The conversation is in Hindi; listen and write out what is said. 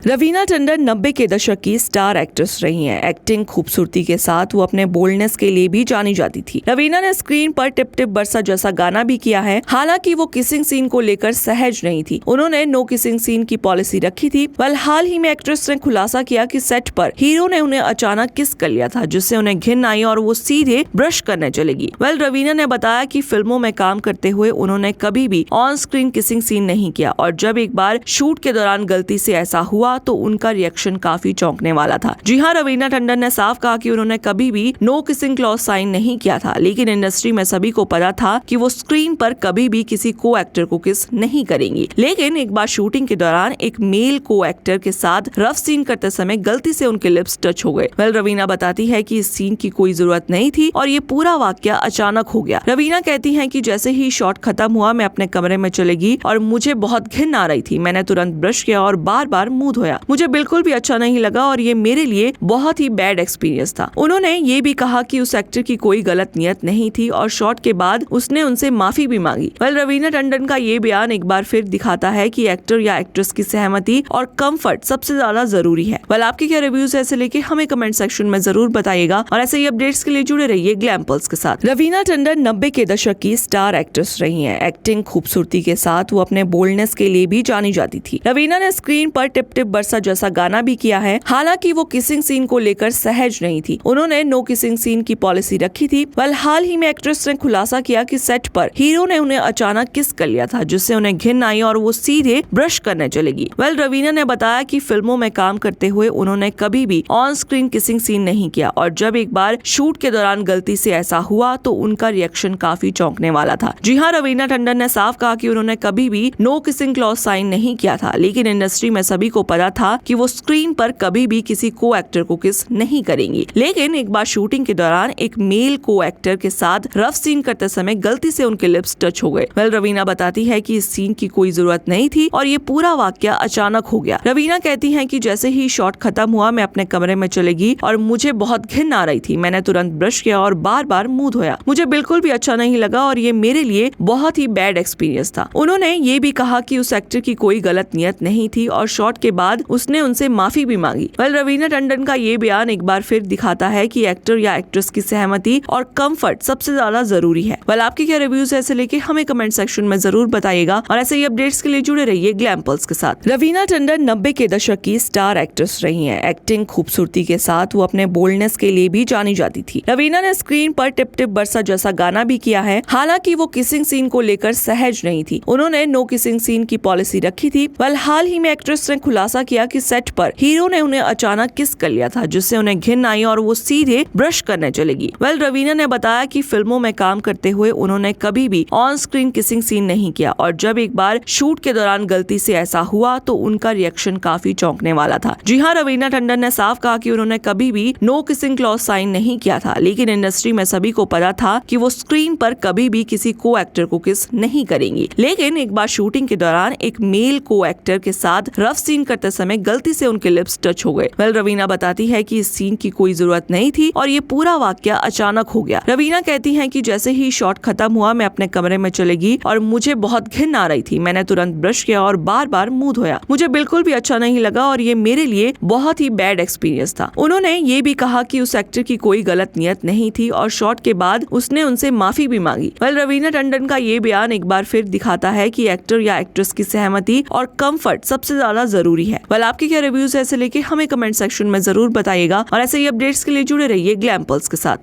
रवीना टंडन 90 के दशक की स्टार एक्ट्रेस रही हैं। एक्टिंग खूबसूरती के साथ वो अपने बोल्डनेस के लिए भी जानी जाती थी। रवीना ने स्क्रीन पर टिप टिप बरसा जैसा गाना भी किया है। हालांकि वो किसिंग सीन को लेकर सहज नहीं थी। उन्होंने नो किसिंग सीन की पॉलिसी रखी थी। हाल ही में एक्ट्रेस ने खुलासा किया कि सेट पर हीरो ने उन्हें अचानक किस कर लिया था, जिससे उन्हें घिन आई और वो सीधे ब्रश करने चलेगी। रवीना ने बताया कि फिल्मों में काम करते हुए उन्होंने कभी भी ऑन स्क्रीन किसिंग सीन नहीं किया और जब एक बार शूट के दौरान गलती से ऐसा हुआ तो उनका रिएक्शन काफी चौंकने वाला था। जी हाँ, रवीना टंडन ने साफ कहा कि उन्होंने कभी भी नो किसिंग क्लॉज साइन नहीं किया था, लेकिन इंडस्ट्री में सभी को पता था कि वो स्क्रीन पर कभी भी किसी को एक्टर को किस नहीं करेंगी। लेकिन एक बार शूटिंग के दौरान एक मेल को एक्टर के साथ रफ सीन करते समय गलती से उनके लिप्स टच हो गए। रवीना बताती है कि इस सीन की कोई जरूरत नहीं थी और ये पूरा वाकया अचानक हो गया। रवीना कहती है कि जैसे ही शॉट खत्म हुआ मैं अपने कमरे में चली गई और मुझे बहुत घिन आ रही थी। मैंने तुरंत ब्रश किया और बार बार मुंह धोया। मुझे बिल्कुल भी अच्छा नहीं लगा और ये मेरे लिए बहुत ही बैड एक्सपीरियंस था। उन्होंने ये भी कहा कि उस एक्टर की कोई गलत नियत नहीं थी और शॉट के बाद उसने उनसे माफी भी मांगी। रवीना टंडन का ये बयान एक बार फिर दिखाता है कि एक्टर या एक्ट्रेस की सहमति और कंफर्ट सबसे ज्यादा जरूरी है। आपके क्या रिव्यूज ऐसे लेके हमें कमेंट सेक्शन में जरूर बताइएगा और ऐसे ही अपडेट्स के लिए जुड़े रहिए ग्लैम पल्स के साथ। रवीना टंडन 90 के दशक की स्टार एक्ट्रेस रही हैं। एक्टिंग खूबसूरती के साथ वो अपने बोल्डनेस के लिए भी जानी जाती थी। रवीना ने स्क्रीन पर टिप टिप बरसा जैसा गाना भी किया है। हालांकि वो किसिंग सीन को लेकर सहज नहीं थी। उन्होंने नो किसिंग सीन की पॉलिसी रखी थी। हाल ही में एक्ट्रेस ने खुलासा किया कि सेट पर हीरो ने उन्हें अचानक किस कर लिया था, जिससे उन्हें घिन आई और वो सीधे ब्रश करने चलेगी। रवीना ने बताया कि फिल्मों में काम करते हुए उन्होंने कभी भी ऑन स्क्रीन किसिंग सीन नहीं किया और जब एक बार शूट के दौरान गलती से ऐसा हुआ तो उनका रिएक्शन काफी चौंकने वाला था। जी हाँ, रवीना टंडन ने साफ कहा कि उन्होंने कभी भी नो किसिंग क्लॉज साइन नहीं किया था, लेकिन इंडस्ट्री में सभी को पता था कि वो स्क्रीन पर कभी भी किसी को एक्टर को किस नहीं करेंगी। लेकिन एक बार शूटिंग के दौरान एक मेल को एक्टर के साथ रफ सीन करते समय गलती से उनके लिप्स टच हो गए। रवीना बताती है कि इस सीन की कोई जरूरत नहीं थी और ये पूरा वाकया अचानक हो गया। रवीना कहती है कि जैसे ही शॉट खत्म हुआ मैं अपने कमरे में चली गई और मुझे बहुत घिन आ रही थी। मैंने तुरंत ब्रश किया और बार बार मुंह धोया। मुझे बिल्कुल भी अच्छा नहीं लगा और ये मेरे लिए बहुत ही बैड एक्सपीरियंस था। उन्होंने ये भी कहा कि उस एक्टर की कोई गलत नियत नहीं थी और शॉट के बाद उसने उनसे माफी भी मांगी। रवीना टंडन का ये बयान एक बार फिर दिखाता है कि एक्टर या एक्ट्रेस की सहमति और कंफर्ट सबसे ज्यादा जरूरी है। आपके क्या रिव्यूज ऐसे लेके हमें कमेंट सेक्शन में जरूर बताइएगा और ऐसे ही अपडेट्स के लिए जुड़े रहिए ग्लैम पल्स के साथ। रवीना टंडन 90 के दशक की स्टार एक्ट्रेस रही हैं। एक्टिंग खूबसूरती के साथ वो अपने बोल्डनेस के लिए भी जानी जाती थी। रवीना ने स्क्रीन पर टिप टिप बरसा जैसा गाना भी किया है। हालांकि वो किसिंग सीन को लेकर सहज नहीं थी। उन्होंने नो किसिंग सीन की पॉलिसी रखी थी। हाल ही में एक्ट्रेस ने खुलासा किया कि सेट पर हीरो ने उन्हें अचानक किस कर लिया था, जिससे उन्हें घिन आई और वो सीधे ब्रश करने चलेगी। रवीना ने बताया कि फिल्मों में काम करते हुए उन्होंने कभी भी ऑन स्क्रीन किसिंग सीन नहीं किया और जब एक बार शूट के दौरान गलती से ऐसा हुआ तो उनका रिएक्शन काफी चौंकने वाला था। जी हाँ, रवीना टंडन ने साफ कहा कि उन्होंने कभी भी नो किसिंग क्लॉज साइन नहीं किया था, लेकिन इंडस्ट्री में सभी को पता था कि वो स्क्रीन पर कभी भी किसी को एक्टर को किस नहीं करेंगी। लेकिन एक बार शूटिंग के दौरान एक मेल को एक्टर के साथ रफ सीन करते समय गलती से उनके लिप्स टच हो गए। रवीना बताती है कि इस सीन की कोई जरूरत नहीं थी और ये पूरा वाकया अचानक हो गया। रवीना कहती है कि जैसे ही शॉट खत्म हुआ मैं अपने कमरे में चली गई और मुझे बहुत घिन आ रही थी। मैंने तुरंत ब्रश किया और बार बार मुंह धोया। मुझे बिल्कुल भी अच्छा नहीं लगा और ये मेरे लिए बहुत ही बैड एक्सपीरियंस था। उन्होंने ये भी कहा कि उस एक्टर की कोई गलत नियत नहीं थी और शॉट के बाद उसने उनसे माफी भी मांगी। रवीना टंडन का ये बयान एक बार फिर दिखाता है कि एक्टर या एक्ट्रेस की सहमति और कंफर्ट सबसे ज्यादा जरूरी है। आपके क्या रिव्यूज ऐसे लेके हमें कमेंट सेक्शन में जरूर बताइएगा और ऐसे ही अपडेट्स के लिए जुड़े रहिए ग्लैम पल्स के साथ।